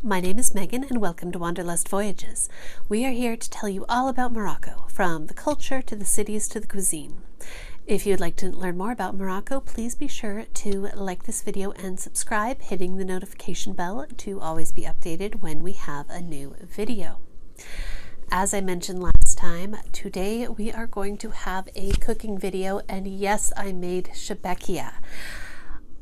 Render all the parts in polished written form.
My name is Megan and welcome to Wanderlust Voyages. We are here to tell you all about Morocco, from the culture to the cities to the cuisine. If you'd like to learn more about Morocco, please be sure to like this video and subscribe, hitting the notification bell to always be updated when we have a new video. As I mentioned last time, today we are going to have a cooking video, and yes, I made Chebakia.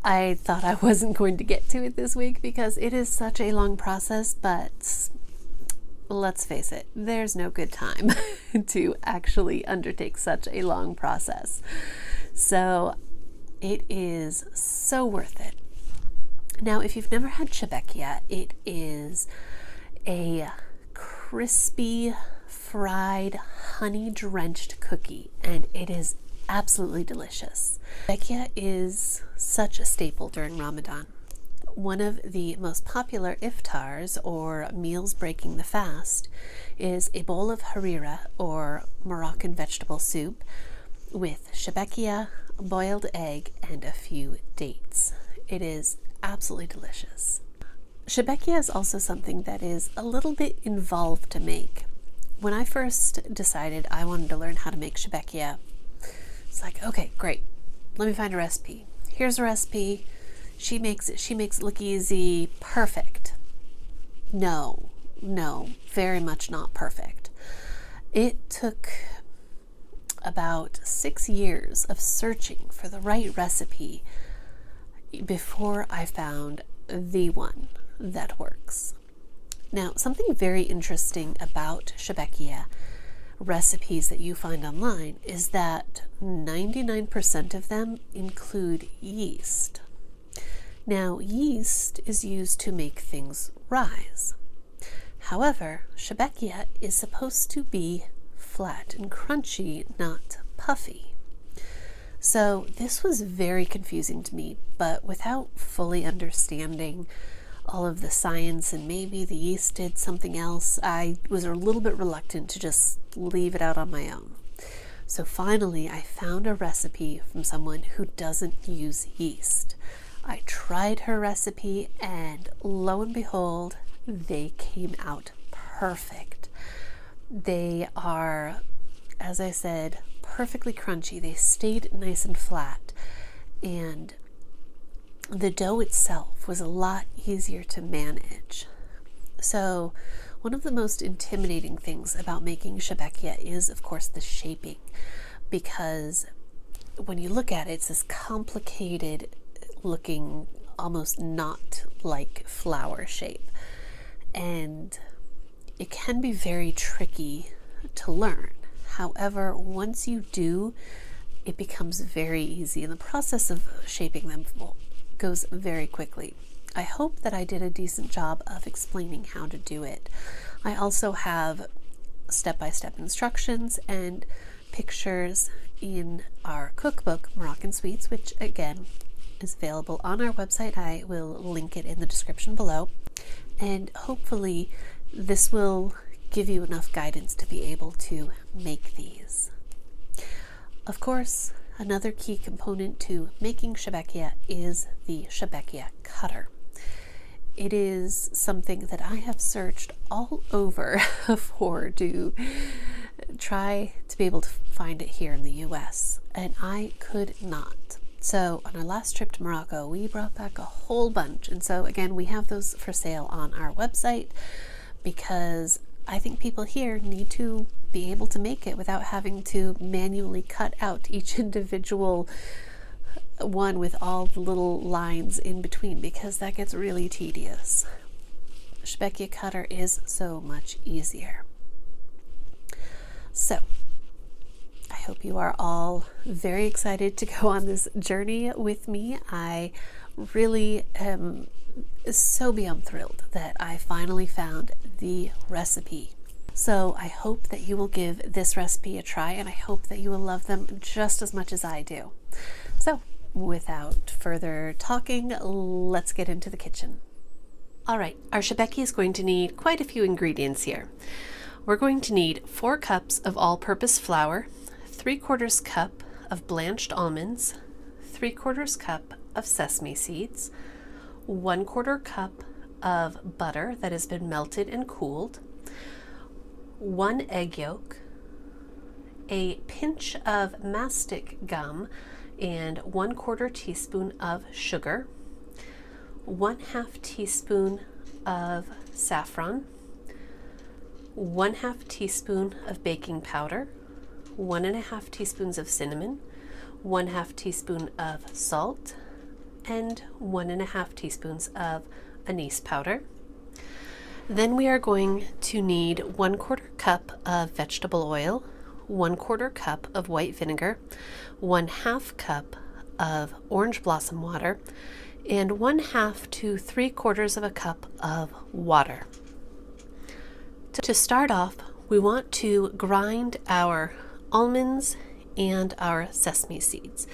I thought I wasn't going to get to it this week because it is such a long process, but let's face it, there's no good time to actually undertake such a long process. So it is so worth it. Now, if you've never had Chebakia, it is a crispy, fried, honey-drenched cookie, and it is absolutely delicious. Chebakia is such a staple during Ramadan. One of the most popular iftars, or meals breaking the fast, is a bowl of harira, or Moroccan vegetable soup, with chebakia, boiled egg, and a few dates. It is absolutely delicious. Chebakia is also something that is a little bit involved to make. When I first decided I wanted to learn how to make Chebakia, it's like, okay, great. Let me find a recipe. Here's a recipe. She makes it look easy. Perfect. No, very much not perfect. It took about 6 years of searching for the right recipe before I found the one that works. Now, something very interesting about Chebakia recipes that you find online is that 99% of them include yeast. Now, yeast is used to make things rise. However, Chebakia is supposed to be flat and crunchy, not puffy. So this was very confusing to me, but without fully understanding all of the science and maybe the yeast did something else, I was a little bit reluctant to just leave it out on my own. So finally, I found a recipe from someone who doesn't use yeast. I tried her recipe, and lo and behold, they came out perfect. They are, as I said, perfectly crunchy. They stayed nice and flat, and the dough itself was a lot easier to manage. So one of the most intimidating things about making Chebakia is, of course, the shaping, because when you look at it, it's this complicated looking, almost not like flour shape, and it can be very tricky to learn. However, once you do, it becomes very easy, and the process of shaping them goes very quickly. I hope that I did a decent job of explaining how to do it. I also have step-by-step instructions and pictures in our cookbook, Moroccan Sweets, which again is available on our website. I will link it in the description below, and hopefully this will give you enough guidance to be able to make these. Of course, another key component to making Chebakia is the Chebakia cutter. It is something that I have searched all over for to try to be able to find it here in the US, and I could not. So on our last trip to Morocco, we brought back a whole bunch, and so again, we have those for sale on our website because I think people here need to be able to make it without having to manually cut out each individual one with all the little lines in between, because that gets really tedious. Chebakia cutter is so much easier. So I hope you are all very excited to go on this journey with me. I really am so beyond thrilled that I finally found the recipe. So I hope that you will give this recipe a try, and I hope that you will love them just as much as I do. So without further talking, let's get into the kitchen. All right, our Chebakia is going to need quite a few ingredients here. We're going to need 4 cups of all-purpose flour, 3/4 cup of blanched almonds, 3/4 cup of sesame seeds, 1/4 cup of butter that has been melted and cooled, 1 egg yolk, a pinch of mastic gum, and 1/4 teaspoon of sugar, 1/2 teaspoon of saffron, 1/2 teaspoon of baking powder, 1.5 teaspoons of cinnamon, 1/2 teaspoon of salt, and 1.5 teaspoons of anise powder. Then we are going to need 1/4 cup of vegetable oil, 1/4 cup of white vinegar, 1/2 cup of orange blossom water, and 1/2 to 3/4 of a cup of water. To start off, we want to grind our almonds and our sesame seeds.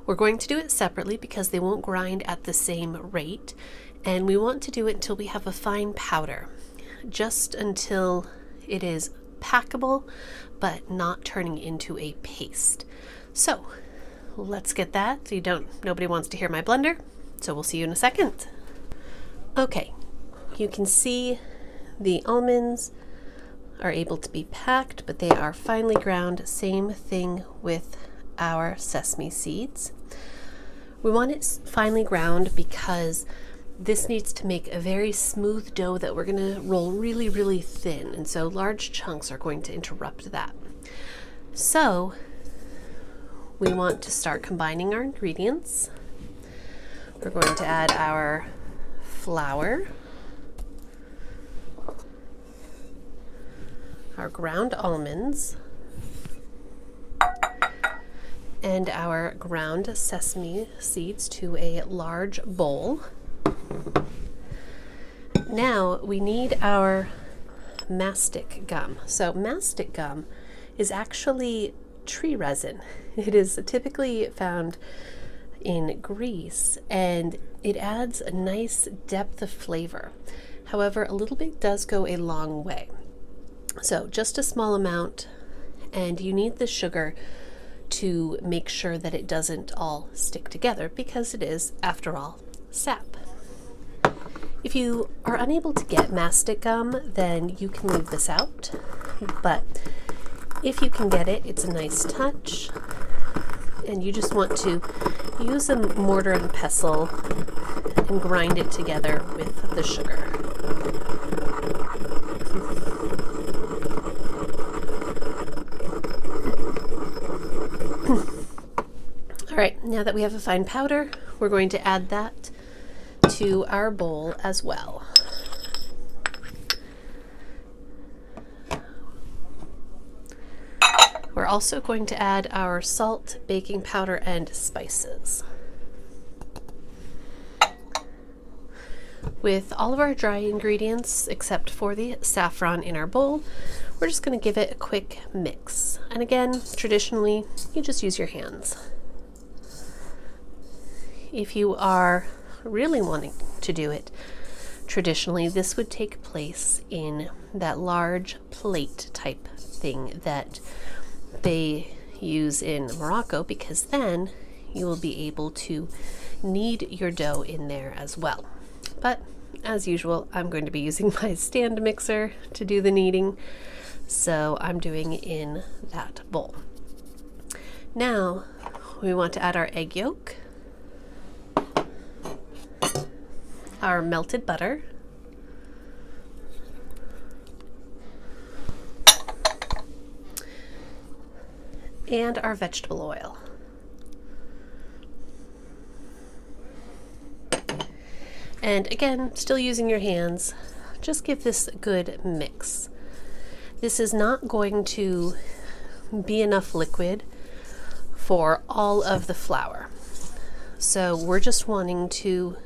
We're going to do it separately because they won't grind at the same rate, and we want to do it until we have a fine powder, just until it is packable but not turning into a paste. So let's get that. Nobody wants to hear my blender, so we'll see you in a second. Okay, you can see the almonds are able to be packed, but they are finely ground. Same thing with our sesame seeds. We want it finely ground because this needs to make a very smooth dough that we're going to roll really, really thin, and so large chunks are going to interrupt that. So we want to start combining our ingredients. We're going to add our flour, our ground almonds, and our ground sesame seeds to a large bowl. Now we need our mastic gum. So mastic gum is actually tree resin. It is typically found in Greece, and it adds a nice depth of flavor. However, a little bit does go a long way. So just a small amount, and you need the sugar to make sure that it doesn't all stick together because it is, after all, sap. If you are unable to get mastic gum, then you can leave this out, but if you can get it, it's a nice touch, and you just want to use a mortar and pestle and grind it together with the sugar. All right, now that we have a fine powder, we're going to add that to our bowl as well. We're also going to add our salt, baking powder, and spices. With all of our dry ingredients, except for the saffron in our bowl, we're just going to give it a quick mix. And again, traditionally, you just use your hands. If you are really wanting to do it traditionally, this would take place in that large plate type thing that they use in Morocco, because then you will be able to knead your dough in there as well. But as usual, I'm going to be using my stand mixer to do the kneading, so I'm doing it in that bowl. Now we want to add our egg yolk, our melted butter, and our vegetable oil. And again, still using your hands, just give this a good mix. This is not going to be enough liquid for all of the flour. So we're just wanting to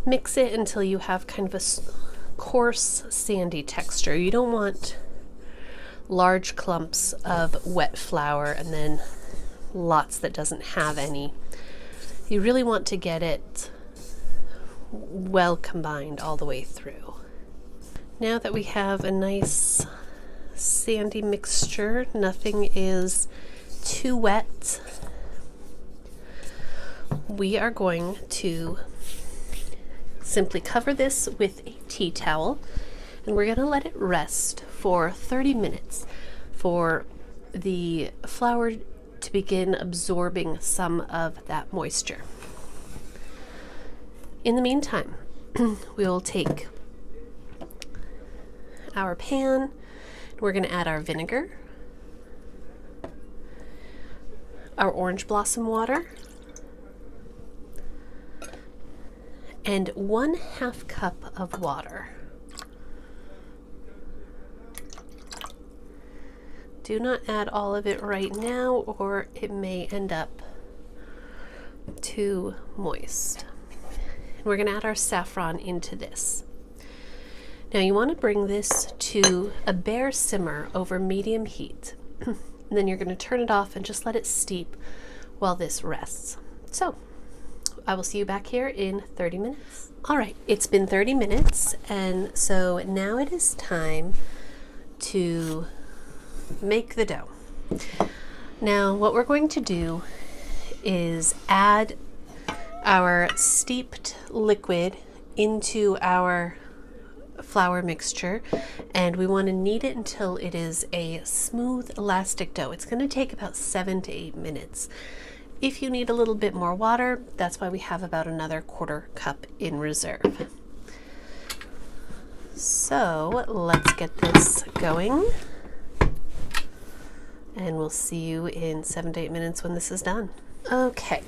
mix it until you have kind of a coarse, sandy texture. You don't want large clumps of wet flour and then lots that doesn't have any. You really want to get it well combined all the way through. Now that we have a nice sandy mixture, nothing is too wet, we are going to simply cover this with a tea towel, and we're going to let it rest for 30 minutes for the flour to begin absorbing some of that moisture. In the meantime, we'll take our pan. We're going to add our vinegar, our orange blossom water, and 1/2 cup of water. Do not add all of it right now, or it may end up too moist. We're going to add our saffron into this. Now you want to bring this to a bare simmer over medium heat. And then you're going to turn it off and just let it steep while this rests. So I will see you back here in 30 minutes. All right, it's been 30 minutes, and so now it is time to make the dough. Now what we're going to do is add our steeped liquid into our flour mixture, and we want to knead it until it is a smooth, elastic dough. It's going to take about 7 to 8 minutes. If you need a little bit more water, that's why we have about another 1/4 cup in reserve. So let's get this going, and we'll see you in 7 to 8 minutes when this is done. Okay,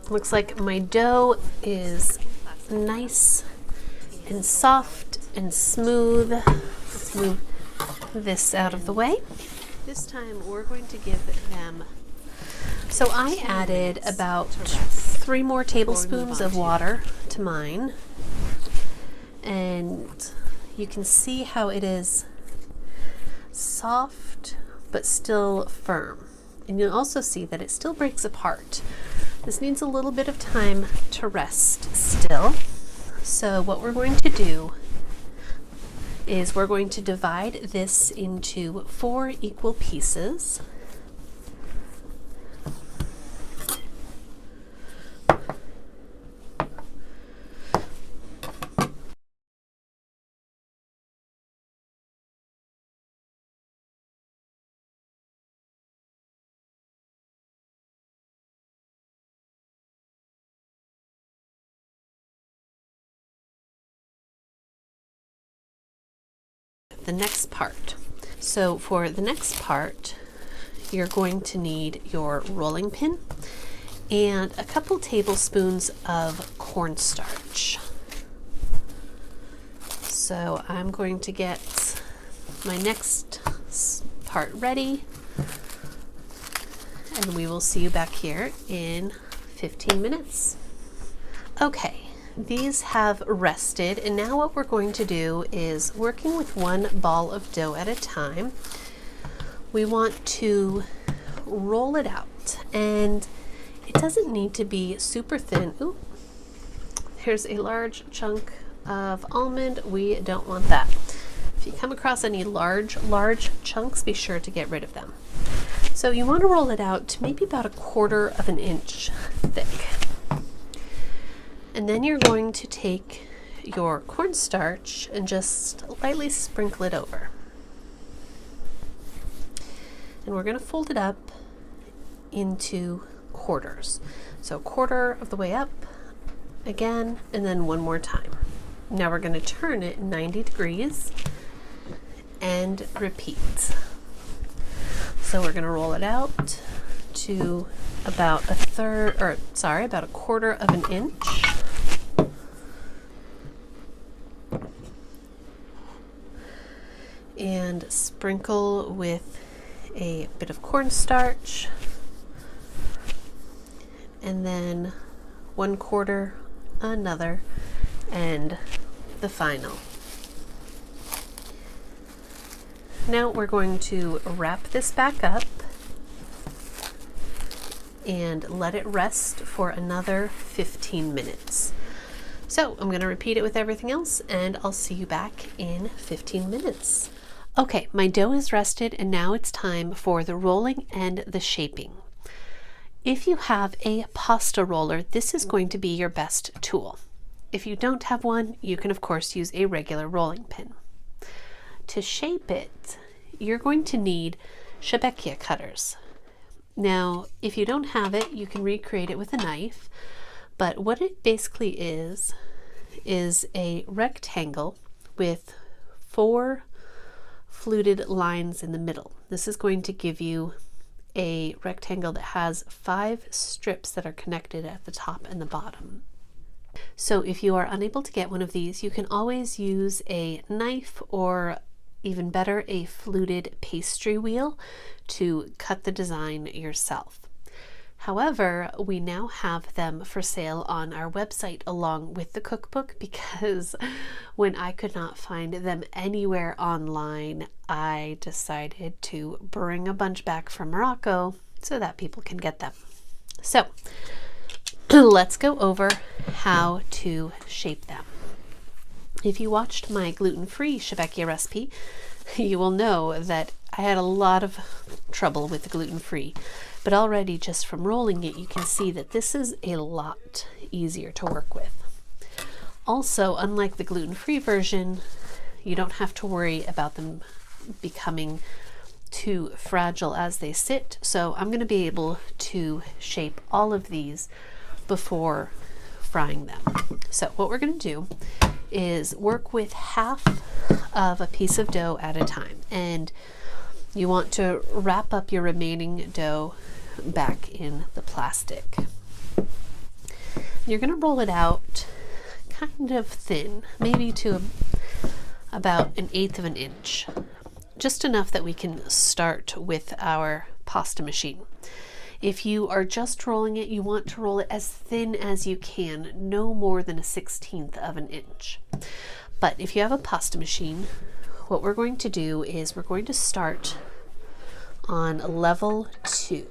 looks like my dough is nice and soft and smooth. Let's move this out of the way. This time we're going to give them, so I added about 3 more tablespoons of water to mine, and you can see how it is soft but still firm. And you'll also see that it still breaks apart. This needs a little bit of time to rest still. So what we're going to do is we're going to divide this into 4 equal pieces. The next part. So for the next part, you're going to need your rolling pin and a couple tablespoons of cornstarch. So I'm going to get my next part ready, and we will see you back here in 15 minutes. Okay. These have rested, and now what we're going to do is, working with 1 ball of dough at a time, we want to roll it out, and it doesn't need to be super thin. Ooh, here's a large chunk of almond. We don't want that. If you come across any large chunks, be sure to get rid of them. So you want to roll it out to maybe about 1/4 of an inch thick. And then you're going to take your cornstarch and just lightly sprinkle it over. And we're going to fold it up into quarters. So 1/4 of the way up again, and then 1 more time. Now we're going to turn it 90 degrees and repeat. So we're going to roll it out to about about 1/4 of an inch. And sprinkle with a bit of cornstarch, and then 1/4 another, and the final. Now we're going to wrap this back up and let it rest for another 15 minutes. So I'm going to repeat it with everything else, and I'll see you back in 15 minutes. Okay, my dough is rested, and now it's time for the rolling and the shaping. If you have a pasta roller, this is going to be your best tool. If you don't have one, you can of course use a regular rolling pin. To shape it, you're going to need Chebakia cutters. Now, if you don't have it, you can recreate it with a knife, but what it basically is a rectangle with 4 fluted lines in the middle. This is going to give you a rectangle that has 5 strips that are connected at the top and the bottom. So if you are unable to get one of these, you can always use a knife, or even better, a fluted pastry wheel to cut the design yourself. However, we now have them for sale on our website along with the cookbook, because when I could not find them anywhere online, I decided to bring a bunch back from Morocco so that people can get them. So let's go over how to shape them. If you watched my gluten-free Chabakia recipe, you will know that I had a lot of trouble with the gluten-free, but already just from rolling it, you can see that this is a lot easier to work with. Also, unlike the gluten-free version, you don't have to worry about them becoming too fragile as they sit. So I'm going to be able to shape all of these before frying them. So what we're going to do is work with half of a piece of dough at a time, and you want to wrap up your remaining dough back in the plastic. You're going to roll it out kind of thin, maybe to about 1/8 of an inch, just enough that we can start with our pasta machine. If you are just rolling it, you want to roll it as thin as you can, no more than 1/16 of an inch. But if you have a pasta machine, what we're going to do is we're going to start on level 2.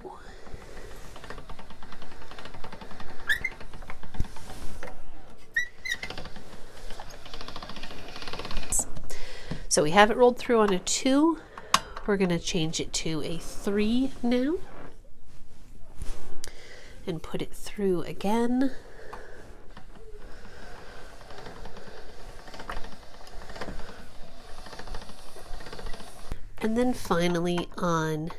So we have it rolled through on a 2. We're going to change it to a 3 now and put it through again. And then finally on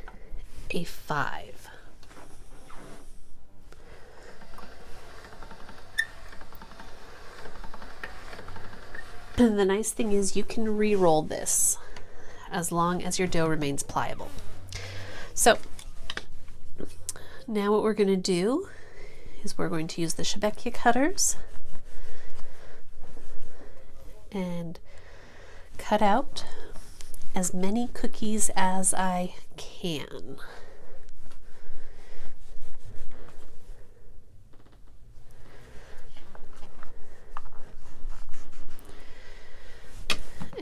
a 5. And the nice thing is you can re-roll this as long as your dough remains pliable. So now what we're going to do is we're going to use the Chebakia cutters and cut out as many cookies as I can.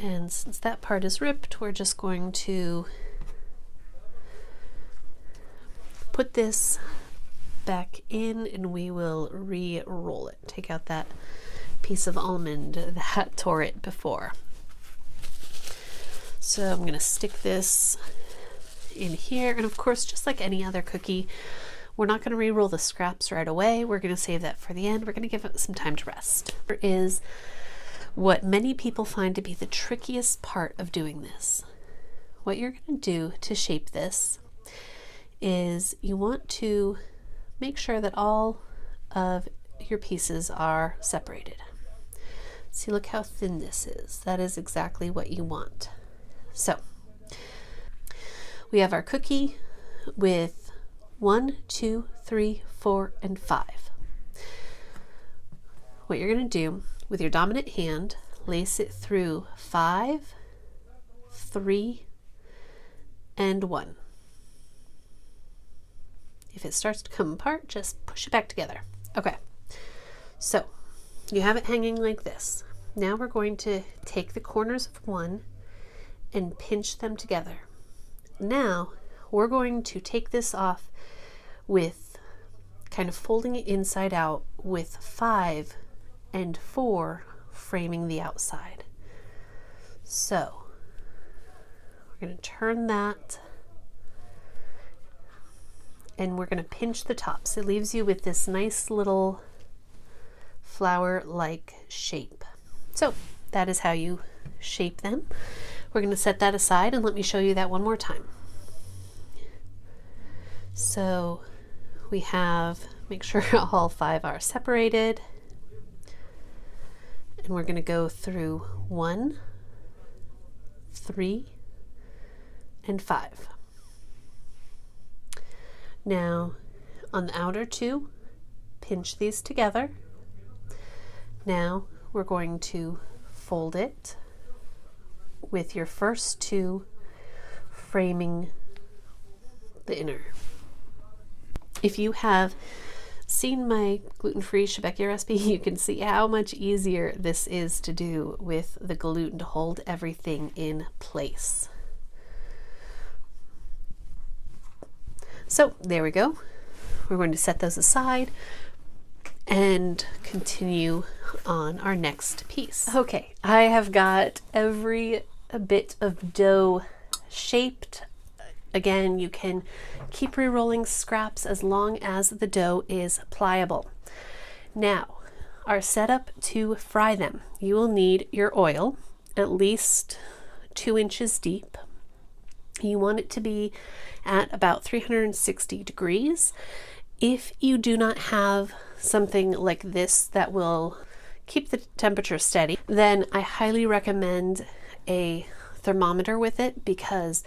And since that part is ripped, we're just going to put this back in and we will re-roll it. Take out that piece of almond that tore it before. So I'm going to stick this in here, and of course, just like any other cookie, we're not going to re-roll the scraps right away. We're going to save that for the end. We're going to give it some time to rest. There is what many people find to be the trickiest part of doing this. What you're going to do to shape this is you want to make sure that all of your pieces are separated. See, look how thin this is. That is exactly what you want. So we have our cookie with 1, 2, 3, 4, and 5. What you're going to do with your dominant hand, lace it through 5, 3, and 1. If it starts to come apart, just push it back together. Okay, so you have it hanging like this. Now we're going to take the corners of 1 and pinch them together. Now we're going to take this off with kind of folding it inside out with 5 and 4 framing the outside. So we're going to turn that and we're going to pinch the tops. It leaves you with this nice little flower-like shape. So that is how you shape them. We're going to set that aside and let me show you that one more time. So we have, make sure all 5 are separated. And we're going to go through 1, 3, and 5. Now on the outer 2, pinch these together. Now we're going to fold it with your first 2 framing the inner. If you have seen my gluten-free Chebakia recipe, you can see how much easier this is to do with the gluten to hold everything in place. So there we go. We're going to set those aside and continue on our next piece. Okay, I have got every bit of dough shaped. Again, you can keep re-rolling scraps as long as the dough is pliable. Now, our setup to fry them. You will need your oil, at least 2 inches deep. You want it to be at about 360 degrees. If you do not have something like this that will keep the temperature steady, then I highly recommend a thermometer with it, because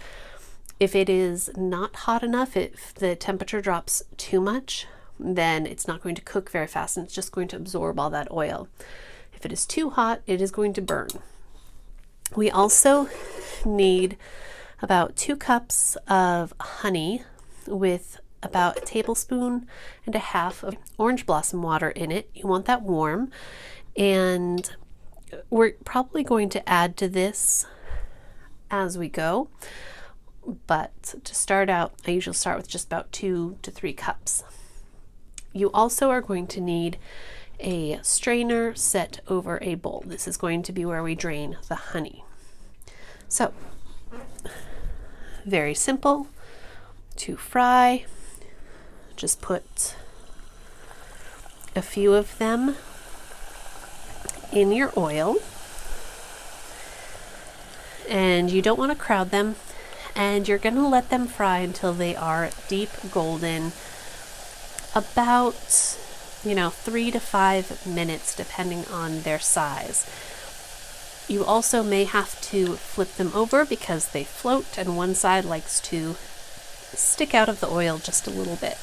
if it is not hot enough, if the temperature drops too much, then it's not going to cook very fast and it's just going to absorb all that oil. If it is too hot, it is going to burn. We also need about 2 cups of honey with about 1.5 tablespoons of orange blossom water in it. You want that warm, and we're probably going to add to this as we go. But to start out, I usually start with just about 2 to 3 cups. You also are going to need a strainer set over a bowl. This is going to be where we drain the honey. So, very simple to fry. Just put a few of them in your oil. And you don't want to crowd them. And you're going to let them fry until they are deep golden, about 3 to 5 minutes depending on their size. You also may have to flip them over because they float and one side likes to stick out of the oil just a little bit.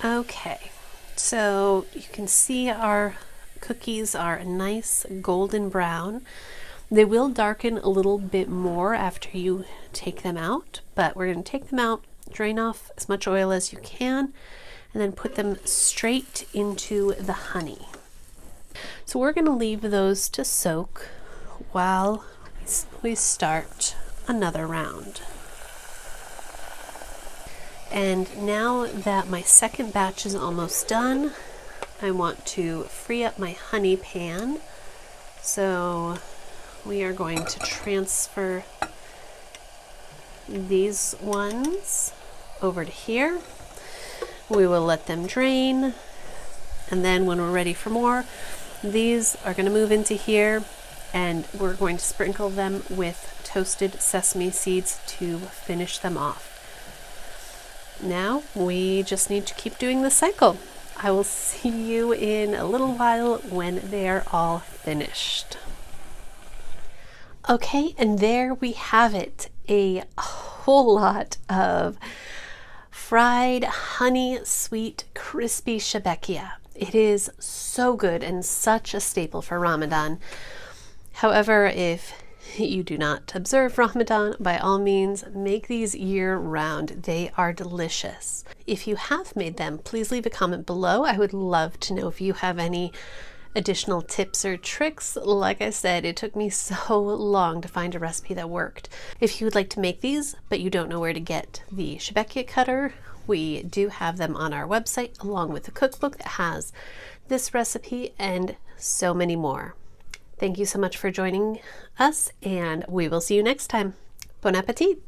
Okay, so you can see our cookies are a nice golden brown. They will darken a little bit more after you take them out, but we're going to take them out, drain off as much oil as you can, and then put them straight into the honey. So we're going to leave those to soak while we start another round. And now that my second batch is almost done, I want to free up my honey pan. So we are going to transfer these ones over to here. We will let them drain, and then when we're ready for more, these are going to move into here, and we're going to sprinkle them with toasted sesame seeds to finish them off. Now we just need to keep doing the cycle. I will see you in a little while when they are all finished. Okay, and there we have it, a whole lot of fried honey sweet crispy Chebakia. It is so good and such a staple for Ramadan. However, if you do not observe Ramadan, by all means make these year-round. They are delicious. If you have made them, please leave a comment below. I would love to know if you have any additional tips or tricks. Like I said, it took me so long to find a recipe that worked. If you would like to make these, but you don't know where to get the Chebakia cutter, we do have them on our website, along with a cookbook that has this recipe and so many more. Thank you so much for joining us, and we will see you next time. Bon appetit!